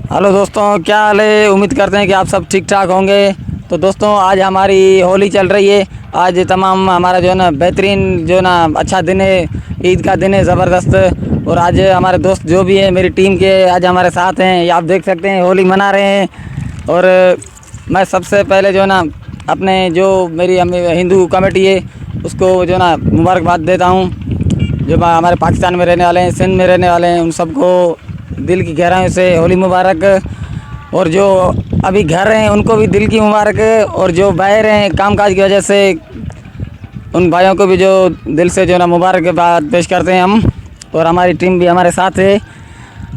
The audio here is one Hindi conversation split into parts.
हेलो दोस्तों, क्या हाल है। उम्मीद करते हैं कि आप सब ठीक ठाक होंगे। तो दोस्तों, आज हमारी होली चल रही है। आज तमाम हमारा जो है ना बेहतरीन जो है ना अच्छा दिन है, ईद का दिन है ज़बरदस्त। और आज हमारे दोस्त जो भी हैं मेरी टीम के आज हमारे साथ हैं, ये आप देख सकते हैं होली मना रहे हैं। और मैं सबसे पहले जो है ना अपने जो मेरी हिंदू कमेटी है उसको जो है ना मुबारकबाद देता हूँ। जो हमारे पाकिस्तान में रहने वाले हैं, सिंध में रहने वाले हैं, उन सबको दिल की गहराइयों से होली मुबारक। और जो अभी घर हैं उनको भी दिल की मुबारक। और जो बाहर हैं कामकाज की वजह से, उन भाइयों को भी जो दिल से जो ना मुबारकबाद पेश करते हैं हम। और हमारी टीम भी हमारे साथ है।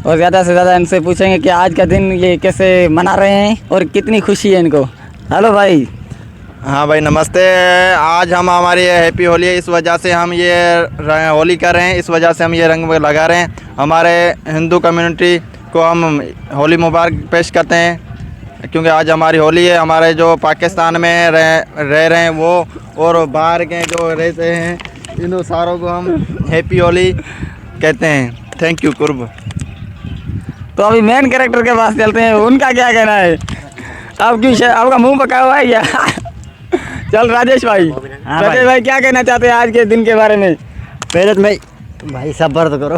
और ज़्यादा से ज़्यादा इनसे पूछेंगे कि आज का दिन ये कैसे मना रहे हैं और कितनी खुशी है इनको। हेलो भाई। हाँ भाई, नमस्ते। आज हम हमारी हैप्पी होली है, इस वजह से हम ये होली कर रहे हैं, इस वजह से हम ये रंग लगा रहे हैं। हमारे हिंदू कम्युनिटी को हम होली मुबारक पेश करते हैं, क्योंकि आज हमारी होली है। हमारे जो पाकिस्तान में रह रहे हैं वो और बाहर के जो रहते हैं, इन सारों को हम हैप्पी होली कहते हैं। थैंक यू कुर्ब। तो अभी मेन कैरेक्टर के पास चलते हैं, उनका क्या कहना है। आपका मुंह पका हुआ है क्या। चल राजेश भाई। हाँ राजेश भाई क्या कहना चाहते हैं आज के दिन के बारे में। पहले तो मैं भाई सब्र तो करो।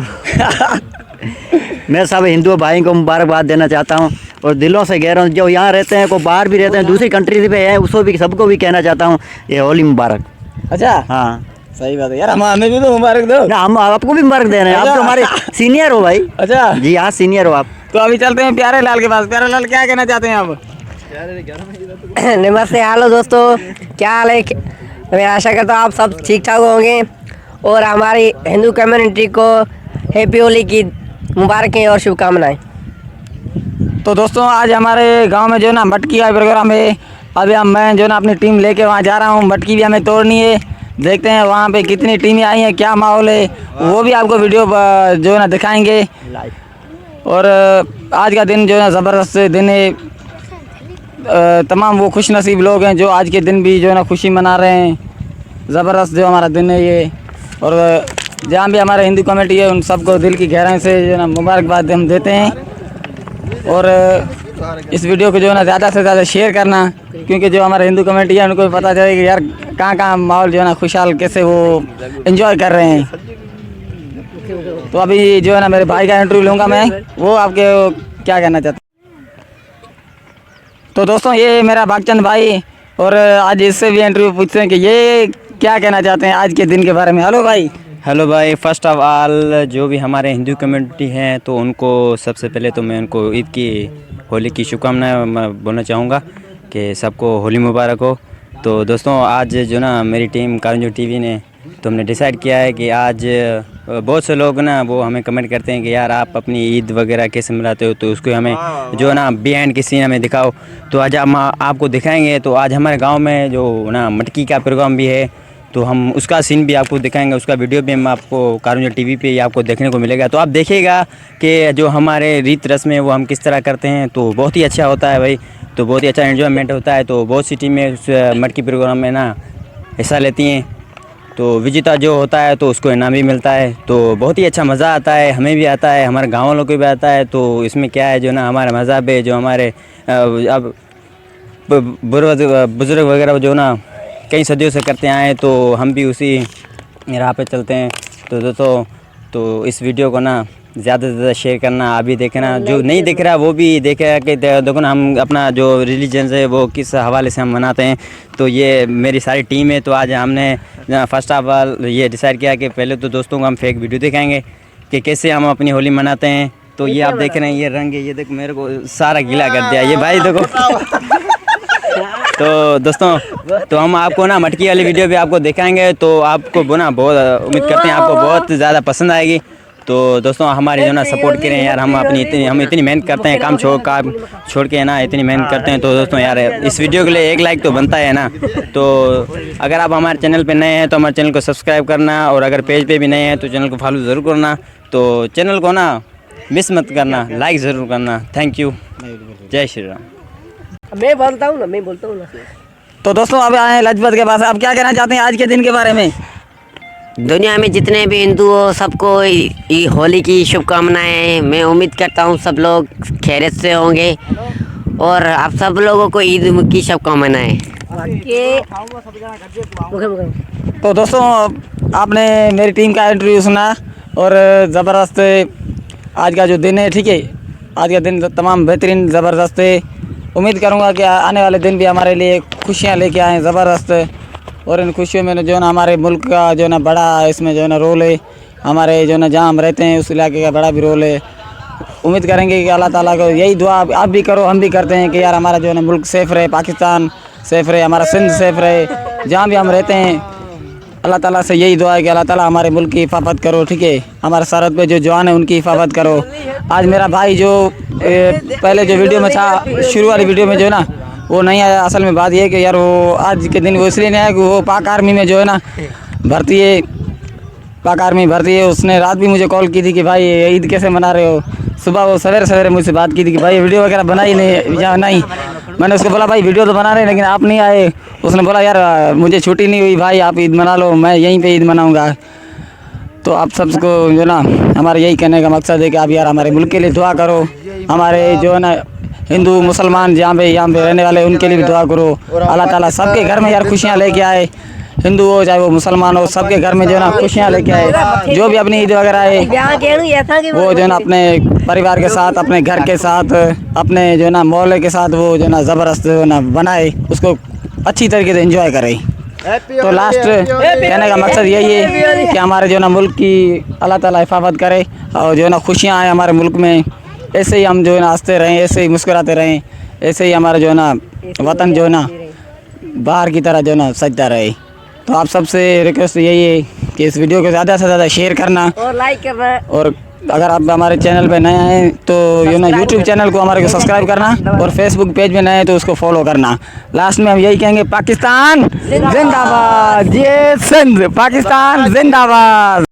मैं सब हिंदू भाई को मुबारकबाद देना चाहता हूँ और दिलों से कह रहा हूँ, जो यहाँ रहते हैं को बाहर भी रहते हैं, दूसरी कंट्री पे हैं, उसको भी सबको भी कहना चाहता हूँ ये होली मुबारक। अच्छा, हाँ सही बात है यार, हमें भी तो मुबारक दो ना, हम आपको भी मुबारक दे रहे हैं। आप तो हमारे सीनियर हो भाई। अच्छा जी हाँ, सीनियर हो आप। तो अभी चलते हैं प्यारे लाल के पास। प्यारे लाल क्या कहना चाहते हैं आप। नमस्ते, हेलो दोस्तों, क्या हाल है। मैं आशा करता हूँ आप सब ठीक ठाक होंगे और हमारी हिंदू कम्युनिटी को हैप्पी होली की मुबारकें और शुभकामनाएं। तो दोस्तों, आज हमारे गांव में जो है ना मटकी का प्रोग्राम है। अभी मैं जो है ना अपनी टीम लेके वहाँ जा रहा हूँ। मटकी भी हमें तोड़नी है। देखते हैं वहाँ पे कितनी टीमें आई हैं, क्या माहौल है, वो भी आपको वीडियो जो है ना दिखाएंगे। और आज का दिन जो है ना ज़बरदस्त दिन है। तमाम वो खुश नसीब लोग हैं जो आज के दिन भी जो है ना खुशी मना रहे हैं। ज़बरदस्त जो हमारा दिन है ये। और जहाँ भी हमारे हिंदू कमेटी है उन सबको दिल की गहराई से जो है ना मुबारकबाद हम देते हैं। और इस वीडियो को जो है ना ज़्यादा से ज़्यादा शेयर करना, क्योंकि जो हमारे हिंदू कमेटी है उनको भी पता चले कि यार कहाँ कहाँ माहौल जो है ना खुशहाल कैसे वो एंजॉय कर रहे हैं। तो अभी जो है ना मेरे भाई का इंटरव्यू लूँगा मैं, वो आपके क्या कहना चाहते हैं। तो दोस्तों, ये मेरा भागचंद भाई, और आज इससे भी इंटरव्यू पूछते हैं कि ये क्या कहना चाहते हैं आज के दिन के बारे में। हेलो भाई। हेलो भाई, फर्स्ट ऑफ ऑल जो भी हमारे हिंदू कम्युनिटी हैं तो उनको सबसे पहले तो मैं उनको ईद की होली की शुभकामनाएं बोलना चाहूँगा कि सबको होली मुबारक हो। तो दोस्तों, आज जो ना मेरी टीम कारंजो टीवी ने तो हमने डिसाइड किया है कि आज बहुत से लोग ना वो हमें कमेंट करते हैं कि यार आप अपनी ईद वगैरह कैसे मनाते हो, तो उसको हमें जो ना बिहाइंड की सीन हमें दिखाओ। तो आज हम आपको दिखाएंगे। तो आज हमारे गांव में जो ना मटकी का प्रोग्राम भी है, तो हम उसका सीन भी आपको दिखाएंगे, उसका वीडियो भी हम आपको कारंजो टीवी पे आपको देखने को मिलेगा। तो आप देखिएगा कि जो हमारे रीत रस्म है वो हम किस तरह करते हैं। तो बहुत ही अच्छा होता है भाई, तो बहुत ही अच्छा एंजॉयमेंट होता है। तो बहुत सी टीमें उस मटकी प्रोग्राम में ना हिस्सा लेती हैं। तो विजेता जो होता है तो उसको इनाम भी मिलता है। तो बहुत ही अच्छा मज़ा आता है, हमें भी आता है, हमारे गाँव वालों को भी आता है। तो इसमें क्या है, जो ना हमारा मज़हब है, जो हमारे अब बुज़ुर्ग वगैरह जो ना कई सदियों से करते आए, तो हम भी उसी राह पे चलते हैं। तो दोस्तों, तो इस वीडियो को ना ज़्यादा से ज़्यादा शेयर करना, आप भी देखना, जो नहीं दिख रहा वो भी देखेगा कि देखो ना हम अपना जो रिलीजन है वो किस हवाले से हम मनाते हैं। तो ये मेरी सारी टीम है। तो आज हमने फर्स्ट ऑफ ऑल ये डिसाइड किया कि पहले तो दोस्तों को हम फेक वीडियो दिखाएंगे कि कैसे हम अपनी होली मनाते हैं। तो ये आप देख रहे हैं, ये रंग है, ये देखो मेरे को सारा गीला कर दिया ये भाई देखो। तो दोस्तों, तो हम आपको ना मटकी वाली वीडियो भी आपको दिखाएंगे। तो आपको ना बहुत उम्मीद करते हैं आपको बहुत ज़्यादा पसंद आएगी। तो दोस्तों, हमारी जो ना सपोर्ट करें यार, हम इतनी मेहनत करते हैं, काम छोड़ के ना इतनी मेहनत करते हैं। तो दोस्तों यार, इस वीडियो के लिए एक लाइक तो बनता है ना। तो अगर आप हमारे चैनल पे नए हैं तो हमारे चैनल को सब्सक्राइब करना, और अगर पेज पे भी नए हैं तो चैनल को फॉलो ज़रूर करना। तो चैनल को ना मिस मत करना, लाइक ज़रूर करना। थैंक यू, जय श्री राम। मैं बोलता हूँ ना। तो दोस्तों, अब आए लजपत के पास। आप क्या कहना चाहते हैं आज के दिन के बारे में। दुनिया में जितने भी हिंदू हो सबको होली की शुभकामनाएं। मैं उम्मीद करता हूँ सब लोग खैरियत से होंगे और आप सब लोगों को ईद की शुभकामनाएं। तो दोस्तों आपने मेरी टीम का इंटरव्यू सुना और ज़बरदस्त आज का जो दिन है, ठीक है, आज का दिन तमाम बेहतरीन ज़बरदस्त है। उम्मीद करूँगा कि आने वाले दिन भी हमारे लिए खुशियाँ लेके आएँ ज़बरदस्त, और इन खुशियों में जो ना हमारे मुल्क का जो ना बड़ा इसमें जो ना रोल है, हमारे जो ना जहाँ हम रहते हैं उस इलाके का बड़ा भी रोल है। उम्मीद करेंगे कि अल्लाह ताला को यही दुआ आप भी करो, हम भी करते हैं कि यार हमारा जो है ना मुल्क सेफ़ रहे, पाकिस्तान सेफ़ रहे, हमारा सिंध सेफ़ रहे, जहाँ भी हम रहते हैं। अल्लाह ताला से यही दुआ है कि अल्लाह ताला हमारे मुल्क की हिफाजत करो, ठीक है, हमारे सरहद पे जो जवान है उनकी हिफाजत करो। आज मेरा भाई जो पहले जो वीडियो में था, शुरू वाली वीडियो में जो है ना वो नहीं आया। असल में बात ये है कि यार वो आज के दिन वो इसलिए नहीं आया कि वो पाक आर्मी में जो है ना भर्ती है, पाक आर्मी भर्ती है। उसने रात भी मुझे कॉल की थी कि भाई ईद कैसे मना रहे हो। सुबह वो सवेरे सवेरे मुझसे बात की थी कि भाई वीडियो वगैरह बनाई नहीं या नहीं। मैंने उसको बोला भाई वीडियो तो बना रहे हैं लेकिन आप नहीं आए। उसने बोला यार मुझे छुट्टी नहीं हुई भाई, आप ईद मना लो, मैं यहीं पे ईद मनाऊंगा। तो आप सबको जो ना हमारे यही कहने का मकसद है कि आप यार हमारे मुल्क के लिए दुआ करो, हमारे जो है ना हिंदू मुसलमान यहाँ पे रहने वाले उनके लिए भी दुआ करो। अल्लाह ताला सबके घर में यार खुशियाँ लेके आए, हिंदू हो चाहे वो मुसलमान हो, सबके घर में जो है ना खुशियाँ लेके आए। जो भी अपनी ईद वगैरह है वो जो है ना अपने परिवार के साथ, अपने घर के साथ, अपने जो है ना मोहल्ले के साथ वो जो है ना ज़बरदस्त जो है ना बनाए, उसको अच्छी तरीके से एंजॉय करें। तो लास्ट कहने का मकसद यही है कि हमारे जो है ना मुल्क की अल्लाह ताला हिफाजत करे और जो है ना खुशियाँ आए हमारे मुल्क में। ऐसे ही हम जो है ना हंसते रहें, ऐसे ही मुस्कुराते रहें, ऐसे ही हमारा जो है ना वतन जो है ना बाहर की तरह जो है ना सजता रहे। तो आप सबसे रिक्वेस्ट यही है कि इस वीडियो को ज़्यादा से ज़्यादा शेयर करना और लाइक करना, और अगर आप हमारे चैनल पे नए हैं तो यू ना यूट्यूब चैनल को हमारे को सब्सक्राइब करना और फेसबुक पेज में नए हैं तो उसको फॉलो करना। लास्ट में हम यही कहेंगे पाकिस्तान जिंदाबाद, ये सिंध पाकिस्तान जिंदाबाद।